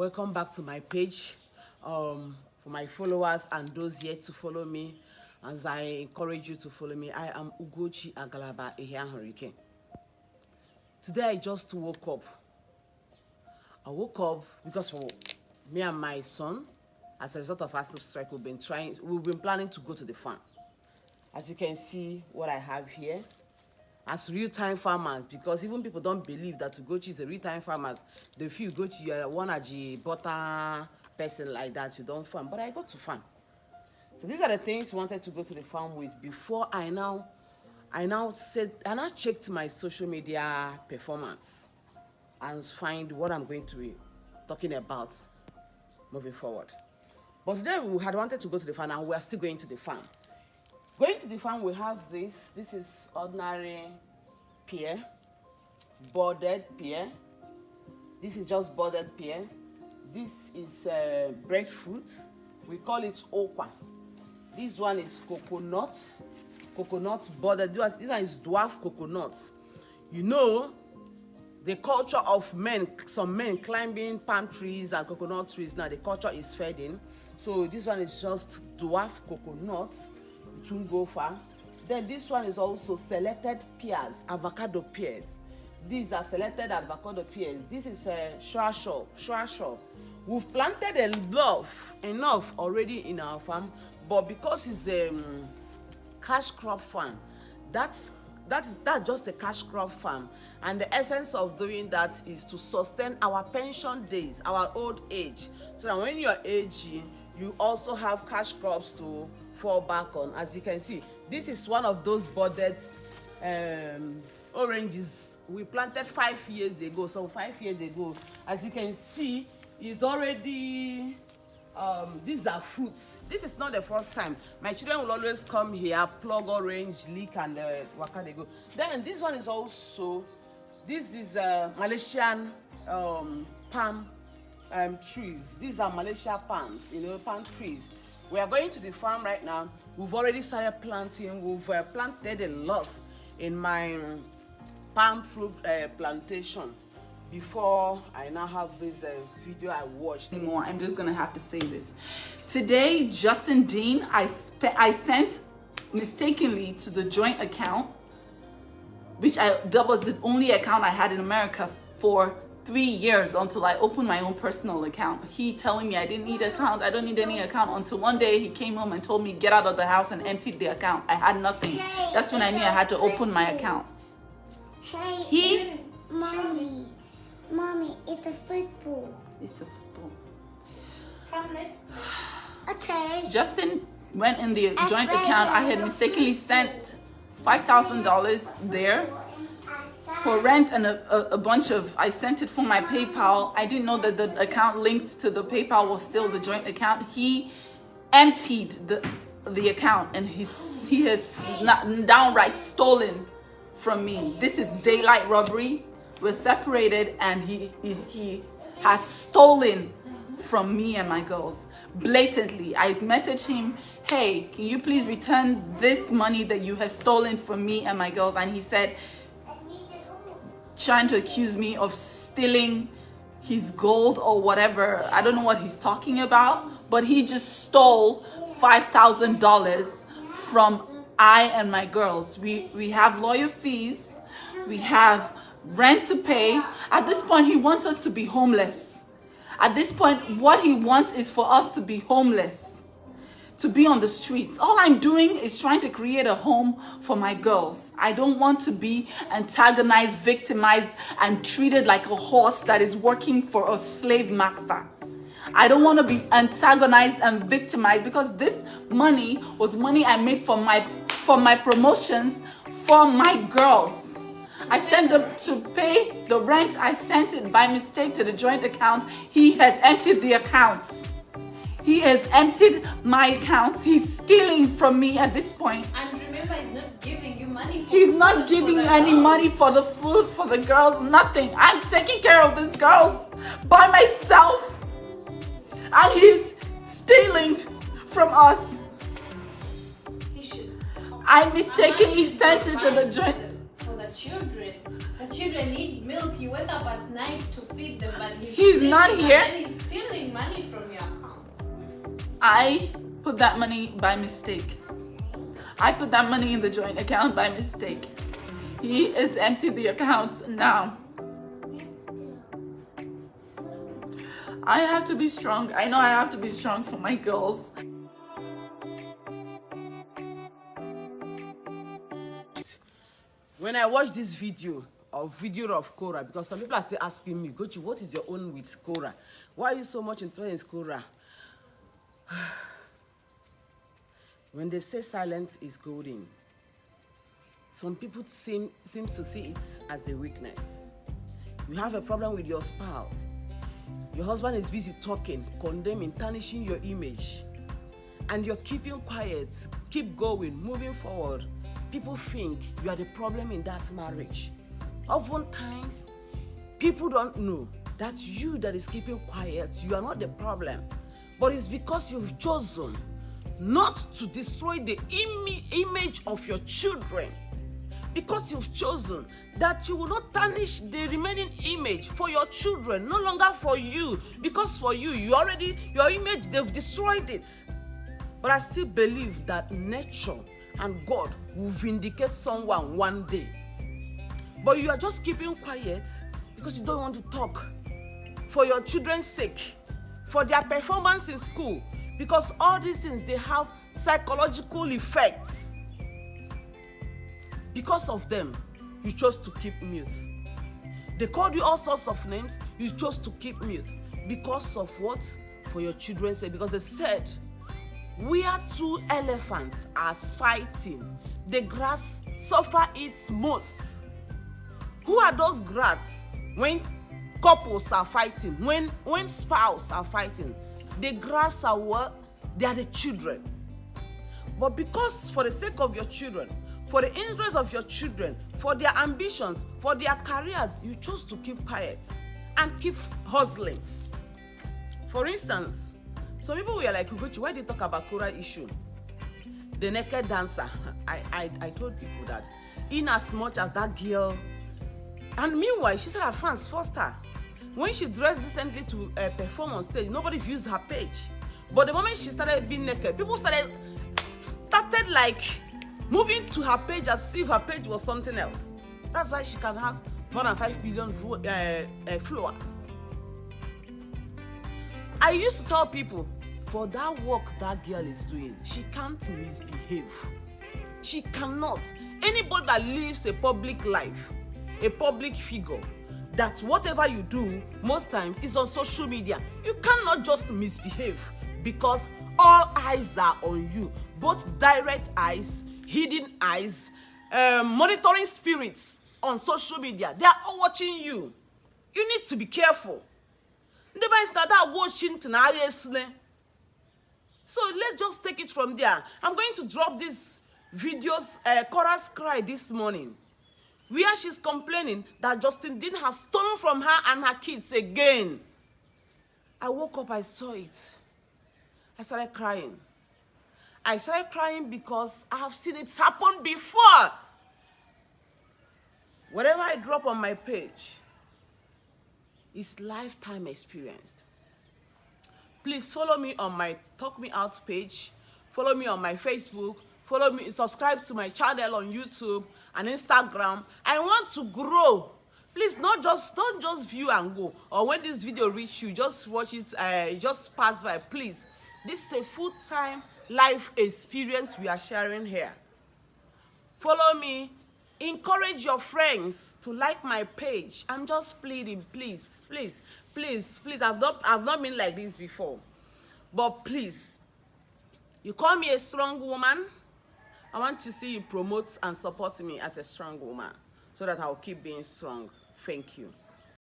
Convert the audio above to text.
Welcome back to my page. For my followers and those yet to follow me, as I encourage you to follow me, I am Ugochi Agalaba Ehianhorike. Today I just woke up. I woke up because for me and my son, as a result of our strike, we've been planning to go to the farm. As you can see what I have here, as real-time farmers, because even people don't believe that Ugochi is a real-time farmer. They feel Ugochi, you are one AG butter person like that, you don't farm. But I go to farm. So these are the things we wanted to go to the farm with before I now checked my social media performance and find what I'm going to be talking about moving forward. But today we had wanted to go to the farm and we are still going to the farm. Going to the farm, we have this. This is ordinary pear, boarded pear. This is just boarded pear. This is breadfruit. We call it okwa. This one is coconut boarded. This one is dwarf coconut. You know, the culture of some men climbing palm trees and coconut trees. Now the culture is fading. So this one is just dwarf coconut. It won't go far. Then this one is also selected pears, avocado pears. These are selected avocado pears. This is a shua. We've planted enough already in our farm, but because it's a cash crop farm, that's just a cash crop farm, and the essence of doing that is to sustain our pension days, our old age, so that when you're aging, you also have cash crops to fall back on. As you can see, this is one of those budded oranges we planted 5 years ago. So 5 years ago, as you can see, is already these are fruits. This is not the first time. My children will always come here, plug orange, leek, and waka they go. Then this one is also, this is Malaysian palm trees. These are Malaysia palms, palm trees. We are going to the farm right now. We've already started planting. We've planted a lot in my palm fruit plantation. Before I now have this video I watched anymore, I'm just gonna have to say this. Today, Justin Dean, I sent mistakenly to the joint account, that was the only account I had in America for 3 years until I opened my own personal account. He telling me I didn't need account, I don't need any account, until one day he came home and told me get out of the house and emptied the account. I had nothing. That's when I knew I had to open my account. Mommy, it's a football. It's a football. Come, let's play. Okay. Justin went in the joint account. I had mistakenly sent $5,000 there for rent and a bunch of, I sent it for my PayPal. I didn't know that the account linked to the PayPal was still the joint account. He emptied the account and he has downright stolen from me. This is daylight robbery. We're separated and he has stolen from me and my girls blatantly. I messaged him, hey, can you please return this money that you have stolen from me and my girls? And he said, trying to accuse me of stealing his gold or whatever. I don't know what he's talking about, but he just stole $5,000 from I and my girls. We have lawyer fees, we have rent to pay. At this point, he wants us to be homeless. At this point, what he wants is for us to be homeless, to be on the streets. All I'm doing is trying to create a home for my girls. I don't want to be antagonized, victimized, and treated like a horse that is working for a slave master. I don't want to be antagonized and victimized, because this money was money I made for my promotions for my girls. I sent them to pay the rent. I sent it by mistake to the joint account. He has emptied the accounts. He has emptied my accounts. He's stealing from me at this point. And remember, he's not giving you money. He's not giving any money for the food for the girls, nothing. I'm taking care of these girls by myself. And he's stealing from us. He should. I mistakenly sent it to the joint. For the children. The children need milk. He went up at night to feed them, but he's not here. He's stealing money from your account. I put that money by mistake. I put that money in the joint account by mistake. He is empty the account now. I have to be strong. I know I have to be strong for my girls. When I watch this video of Korrra, because some people are still asking me, Gochi, what is your own with Korrra? Why are you so much interested in Korrra? When they say silence is golden, some people seem to see it as a weakness. You have a problem with your spouse. Your husband is busy talking, condemning, tarnishing your image, and you're keeping quiet, keep going, moving forward. People think you are the problem in that marriage. Oftentimes, people don't know that you that is keeping quiet, you are not the problem. But it's because you've chosen not to destroy the image of your children. Because you've chosen that you will not tarnish the remaining image for your children, no longer for you. Because for you, your image, they've destroyed it. But I still believe that nature and God will vindicate someone one day. But you are just keeping quiet because you don't want to talk for your children's sake, for their performance in school, because all these things, they have psychological effects. Because of them, you chose to keep mute. They called you all sorts of names, you chose to keep mute. Because of what? For your children's sake. Because they said, where two elephants are fighting, the grass suffer it most. Who are those grass? When couples are fighting, when spouses are fighting, the grass are what? They are the children. But because for the sake of your children, for the interest of your children, for their ambitions, for their careers, you chose to keep quiet and keep hustling. For instance, some people were like, Ugochi, why did you talk about Korra issue? The naked dancer. I told people that in as much as that girl, and meanwhile, she said her fans forced her. When she dressed decently to perform on stage, nobody views her page. But the moment she started being naked, people started like moving to her page as if her page was something else. That's why she can have more than 5 billion followers. I used to tell people, for that work that girl is doing, she can't misbehave. She cannot. Anybody that lives a public life, a public figure, that whatever you do, most times, is on social media. You cannot just misbehave because all eyes are on you. Both direct eyes, hidden eyes, monitoring spirits on social media. They are all watching you. You need to be careful. So let's just take it from there. I'm going to drop this videos, Korra's cry this morning, where she's complaining that Justin Dean has stolen from her and her kids again. I woke up, I saw it. I started crying. I started crying because I have seen it happen before. Whatever I drop on my page is lifetime experience. Please follow me on my Talk Me Out page. Follow me on my Facebook. Follow me, subscribe to my channel on YouTube and Instagram. I want to grow. Please, don't just view and go. Or when this video reach you, just watch it, just pass by. Please, this is a full-time life experience we are sharing here. Follow me. Encourage your friends to like my page. I'm just pleading, please, please, please, please. I've not been like this before. But please, you call me a strong woman. I want to see you promote and support me as a strong woman so that I'll keep being strong. Thank you.